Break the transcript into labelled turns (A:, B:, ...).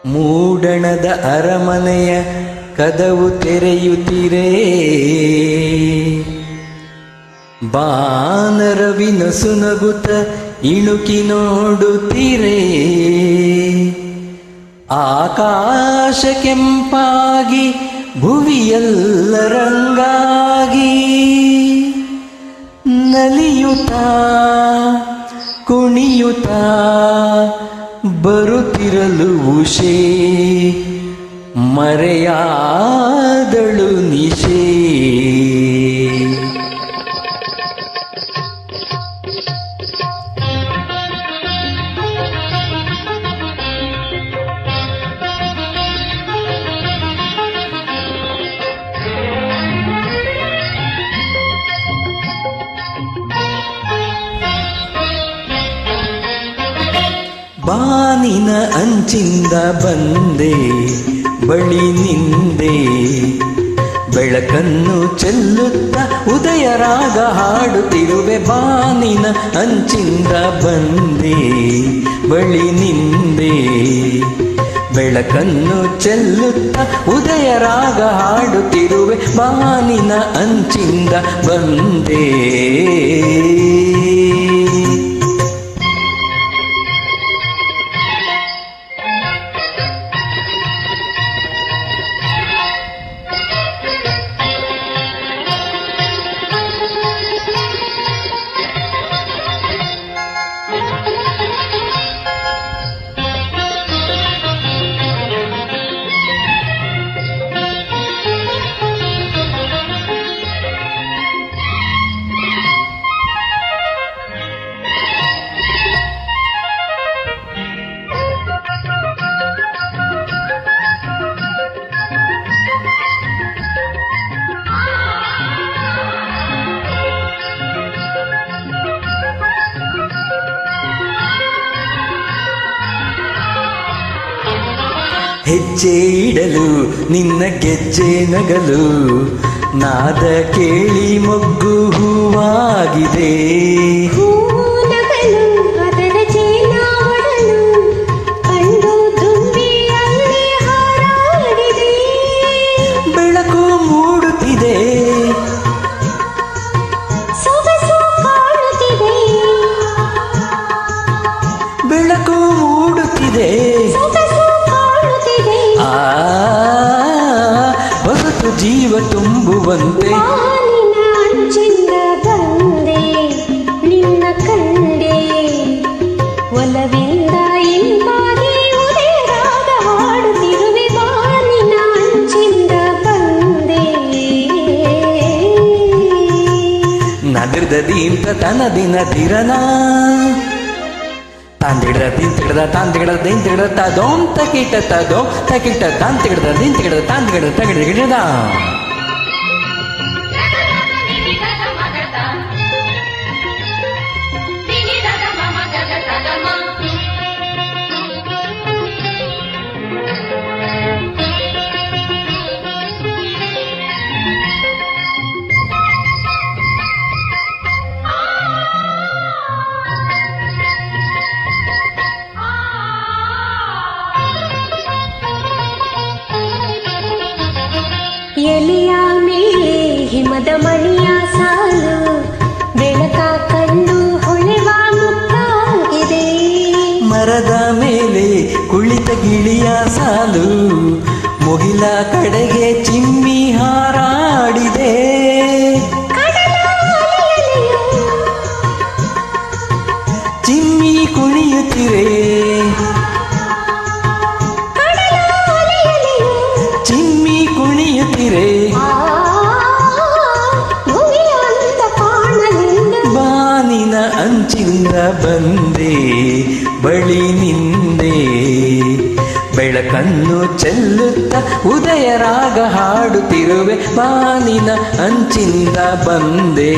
A: ಮೂಡಣದ ಅರಮನೆಯ ಕದವು ತೆರೆಯುತ್ತಿರೇ, ಬಾನರವಿನಸು ನಗುತ್ತ ಇಣುಕಿ ನೋಡುತ್ತಿರೇ, ಆಕಾಶ ಕೆಂಪಾಗಿ ಭುವಿಯೆಲ್ಲ ರಂಗಾಗಿ, ನಲಿಯುತ್ತಾ ಕುಣಿಯುತ್ತಾ ಬರುತ್ತಿರಲು ಉಷೆ, ಮರೆಯಾದಳು ನಿಶೆ. ಬಾನಿನ ಅಂಚಿಂದ ಬಂದೆ ಬಳಿ ನಿಂದೆ, ಬೆಳಕನ್ನು ಚೆಲ್ಲುತ್ತ ಉದಯ ರಾಗ ಹಾಡುತ್ತಿರುವೆ. ಬಾನಿನ ಅಂಚಿಂದ ಬಂದೆ ಬಳಿ ನಿಂದೆ, ಬೆಳಕನ್ನು ಚೆಲ್ಲುತ್ತ ಉದಯ ರಾಗ ಹಾಡುತ್ತಿರುವೆ. ಬಾನಿನ ಅಂಚಿಂದ ಬಂದೆ. ಹೆಜ್ಜೆ ಇಡಲು ನಿನ್ನ ಗೆಜ್ಜೆ ನಗಲು, ನಾದ ಕೇಳಿ ಮೊಗ್ಗು ಹೂವಾಗಿದೆ. ಬೆಳಕು ಮೂಡುತ್ತಿದೆ, ಬೆಳಕು ಮೂಡುತ್ತಿದೆ, ಹೊಸತು ಜೀವ ತುಂಬುವಂತೆ.
B: ಅಂಚಿಂದ ಬಂದೆ ನಿನ್ನ ಕಂಡೆ, ಒಲವಿಂದ ಇಂಪಾಗಿ ಉದಯರಾಗ ಹಾಡುತ್ತಿರುವೆ. ಬಾನಿನ ಅಂಚಿಂದ ಬಂದೆ.
A: ನದಿರ್ದೀಂತ ತನದಿನ ತಿರನ ತಾಂತಿಗಿಡದ ತಿಂತಿಗಿಡದ ತಾಂತಿಗಿಡದ ತಿಂತಿಗಿಡದ ತದೋಂ ತಕಿಟ ತದೋಂ ತಕಿಟ ತಾಂತಿಗಿಡದ ತಿಂತಿಗಿಡದ ತಾಂತಿಗಿಡದ ತಗಿಡ ಗಿಡದ.
B: ಎಲೆಯ ಮೇಲೆ ಹಿಮದ ಮಣಿಯ ಸಾಲು, ಬೆಳಕ ಕಂಡು ಹೊಳೆವ ಮುತ್ತಾಗಿದೆ.
A: ಮರದ ಮೇಲೆ ಕುಳಿತ ಗಿಳಿಯ ಸಾಲು, ಮುಗಿಲ ಕಡೆಗೆ ಚಿಮ್ಮಿ ಹಾರಾಡಿದೆ. ಚಿಮ್ಮಿ ಕುಣಿಯುತ್ತಿರೆ, ಚಿಮ್ಮಿ ಕುಣಿಯುತ್ತಿರೆ. ಬಾನಿನ ಅಂಚಿಂದ ಬಂದೆ ಬಳಿ ನಿಂದೆ, ಬೆಳಕನ್ನು ಚೆಲ್ಲುತ್ತ ಉದಯ ರಾಗ ಹಾಡುತ್ತಿರುವೆ. ಬಾನಿನ ಅಂಚಿಂದ ಬಂದೆ.